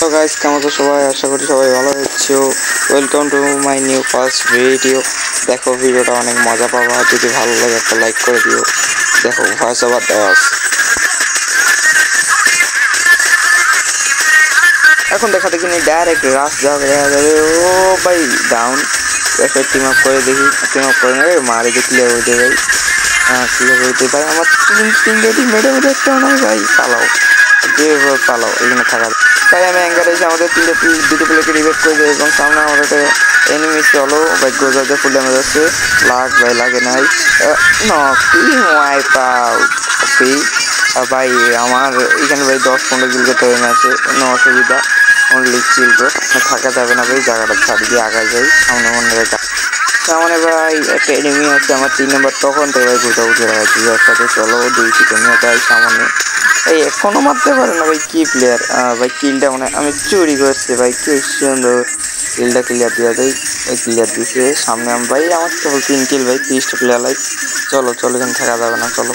তো গাইস কেমন আছো সবাই? আশা করি সবাই ভালো আছো। Welcome to my new first video. দেখো ভিডিওটা অনেক মজা পাবা, যদি ভালো লাগে একটা লাইক করে দিও। দেখো ভয়েস ওভার দেওয়া আছে। এখন দেখা দেখি ডাইরেক্ট রাশ যাবে। ও ভাই ডাউন। একটা টিম আপ করে দেখি, টিম আপ করে নেবে মারে যে ক্লিয়ার হইতে ভাই। হ্যাঁ ক্লিয়ার হইতে ভাই, আমার তিনটে টিম মেরে মেরে একটা নয় ভাই। পালাও যেভাবে পালাও, এখানে থাকা তাই আমি অ্যাঙ্গারে এসে আমাদের দুটো প্লেকে রিভেট করে দিই এবং সামনে আমার একটা এনিমি চলো ভাই গোজাতে ফুল ড্যামেজ আছে। লাগ ভাই লাগে নাই নকি ওয়াইপ আউট ভাই। আমার এখানে ভাই 10-15 কিল করতে হবে ম্যাচে, কোনো অসুবিধা অনলি চিল ব্রো। থাকা যাবে না ভাই, জায়গাটা ছাড় দিয়ে আগায় যাই। সামনে মনে সামনে ভাই একটা এনিমি আছে আমার 3 নম্বর, তখন তো ভাই গোটা উঠে রাখছি যার সাথে চলো 2 চিকেন তাই সামনে এই এখনো মারতে পারে না ভাই। কি প্লেয়ার ভাই, কিলটা মানে আমি চুরি করছি ভাই। কি সুন্দর কিলটা ক্লিয়ার দিয়ে দেয়, এই ক্লিয়ার দিচ্ছে সামনে আমি ভাই। আমার কেবল 3 কিল ভাই, 30টা প্লেয়ার লাইক। চলো চলো এখানে থাকা যাবে না, চলো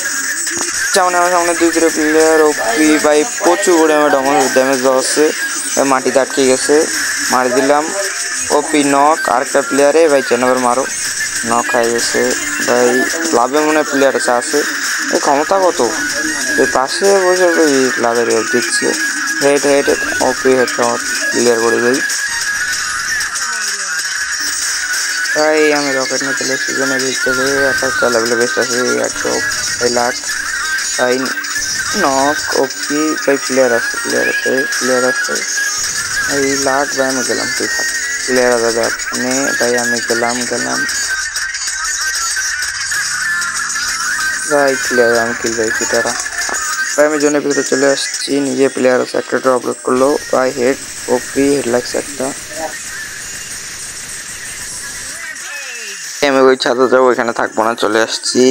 সামনে আমার সামনে 2 প্লেয়ার ওপি ভাই। প্রচুর করে আমার ড্যামেজ দেওয়া হচ্ছে, মাটিতে আটকে গেছে, মারি দিলাম ওপি নক। আরেকটা প্লেয়ারে ভাই 4 নম্বর মারো, নক খাই গেছে ভাই। লাভে মনে প্লেয়ার আছে, এই ক্ষমতা কত এই পাশে বসে ওই লাভের দিচ্ছে। হেড হেড ওপি হেড ক্লিয়ার করে যাই ভাই। আমি রকেট নিয়ে চলে সিজনে দিচ্ছে একটা লেভেলে বেস্ট আছে 100 লাখ ভাই। নক ওপি ভাই, প্লেয়ার আছে প্লেয়ার আছে এই লাখ ভাই। আমি গেলাম তুই থাক, প্লেয়ার আছে আপনি ভাই। আমি গেলাম ভাই প্লেয়ার আমি কিল ভাই কিটারা ভাই। আমি জোনের ভিতরে চলে আসছি, নিজে প্লেয়ার আছে একটা আপলোড করলো ভাই। হেড ওপি হেড লাগছে একটা। আমি ওই ছাদে যাবো, ওইখানে থাকবো না, চলে আসছি।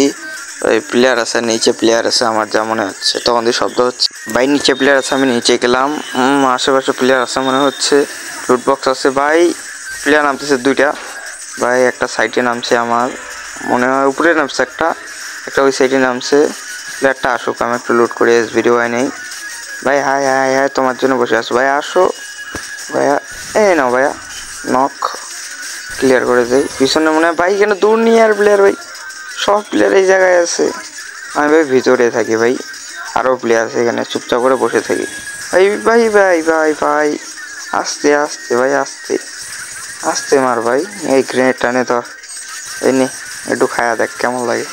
ওই প্লেয়ার আছে নিচে, প্লেয়ার আছে আমার যা মনে হচ্ছে। তখন দিয়ে শব্দ হচ্ছে ভাই, নিচে প্লেয়ার আছে, আমি নিচে গেলাম। আশেপাশে প্লেয়ার আছে মনে হচ্ছে, লুট বক্স আছে ভাই। প্লেয়ার নামতেছে 2টা ভাই, একটা সাইডে নামছে আমার মনে হয়, উপরে নামছে একটা ওই সাইডে নামছে। প্লেয়ারটা আসুক, আমি একটু লুট করে ভিডিও হয় নেই ভাই। হাই হাই হাই, তোমার জন্য বসে আছো ভাই, আসো ভাইয়া। এই নাও ভাইয়া, নক ক্লিয়ার করে দেয়। পিছনে মনে হয় ভাই কেন দূর নিয়ে আর প্লেয়ার ভাই, সব প্লেয়ার এই জায়গায় আছে। আমি ভাই ভিতরে থাকি ভাই, আরও প্লেয়ার আছে এখানে, চুপচাপ করে বসে থাকি ভাই। ভাই ভাই ভাই ভাই আস্তে আস্তে ভাই, আস্তে আস্তে মার ভাই। এই গ্রেনেড টানে ধর, এই নে একটু খায়া দেখ কেমন লাগে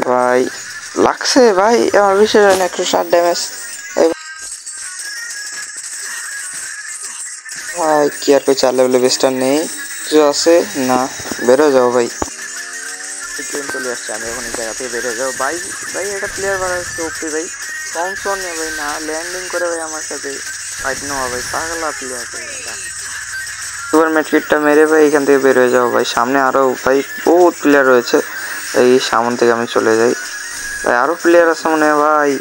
ভাই। লাগছে ভাই আমার বিশেষ 160 ড্যামেজ ভাই। কি আর কই 4 লেভেলে বেস্টার নেই কিছু আছে না, বেরো যাও ভাই। ট্রেন চলে আসছে, আমি এখন এই জায়গা থেকে বেরো যাও ভাই। ভাই এটা প্লেয়ার বাড়াচ্ছে ওপি ভাই, কম শোন নেই ভাই, না ল্যান্ডিং করে ভাই আমার সাথে ফাইট নেওয়া ভাই, পাগলা প্লেয়ার সুপার ম্যাটকিটটা মেরে ভাই এখান থেকে বের হয়ে যাও ভাই। সামনে আরও ভাই বহুত প্লেয়ার রয়েছে, এই সামনে থেকে আমি চলে যাই ভাই। আরও প্লেয়ার আছে মনে হয় ভাই,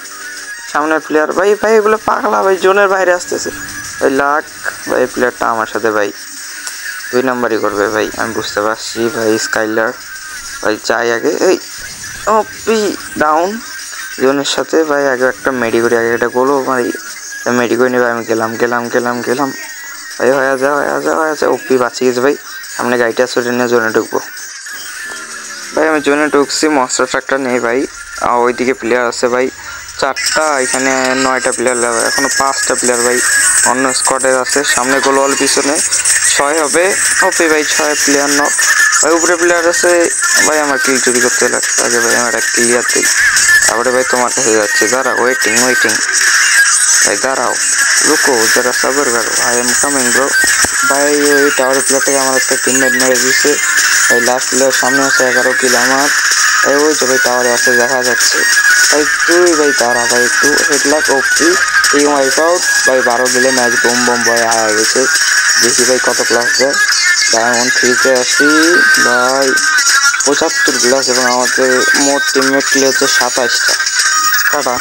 সামনে প্লেয়ার ভাই। ভাই এগুলো পাগলা ভাই, জোনের বাইরে আসতেছে ভাই। লাখ ভাই প্লেয়ারটা আমার সাথে ভাই 2 নাম্বারই করবে ভাই, আমি বুঝতে পারছি ভাই। স্কাইলার ভাই চাই আগে, এই ওপি ডাউন জোনের সাথে ভাই। আগে একটা মেডি করি, আগে একটা গোলও ভাই মেডি করে নেবে। আমি গেলাম ভাই। হয়ে যা ওপি বাঁচিয়ে গেছে ভাই। সামনে গাড়িটা ছুটে নিয়ে জোনে ঢুকবো ভাই। আমি জোনে ঢুকছি, মনস্টার ট্রাকটা নেই ভাই। ওইদিকে প্লেয়ার আছে ভাই 4টা, এখানে 9টা প্লেয়ার, এখনো 5টা প্লেয়ার ভাই অন্য স্কোয়াডের আছে। সামনে গোলওয়াল, পিছনে 6 হবে ওপি ভাই। 6 প্লেয়ার নক ভাই, উপরে প্লেয়ার আছে ভাই। আমার কিল চুরি করতে লাগছে আগে ভাই, আমার একটা ক্লিয়ার দিই, তারপরে ভাই তোমার কাছে যাচ্ছে। দাঁড়াও, ওয়েটিং ভাই, দাঁড়াও রুকো যারা সাবার করো, আই এম কামিং ব্রো ভাই। ওই টাওয়ার প্লেয়ারটাকে আমার একটা টিমমেট মেরে দিচ্ছে ভাই। লাস্ট প্লেয়ার সামনে আছে, 11 কিল আমার। এই ওই তো ভাই টাওয়ারে আছে, দেখা যাচ্ছে ভাই। তুই ভাই তারা ভাই একটু হেডলাক ওপি এই ওয়াইপ আউট ভাই। 12 কিলে ম্যাচ বোম ভাই হারা গেছে। দেখি ভাই কত ক্লাস যায়। ডায়মন্ড 3-তে আসি ভাই, 75 প্লাস এবং আমাদের মোট টিমমেট কিল হচ্ছে 27টা। টাটা।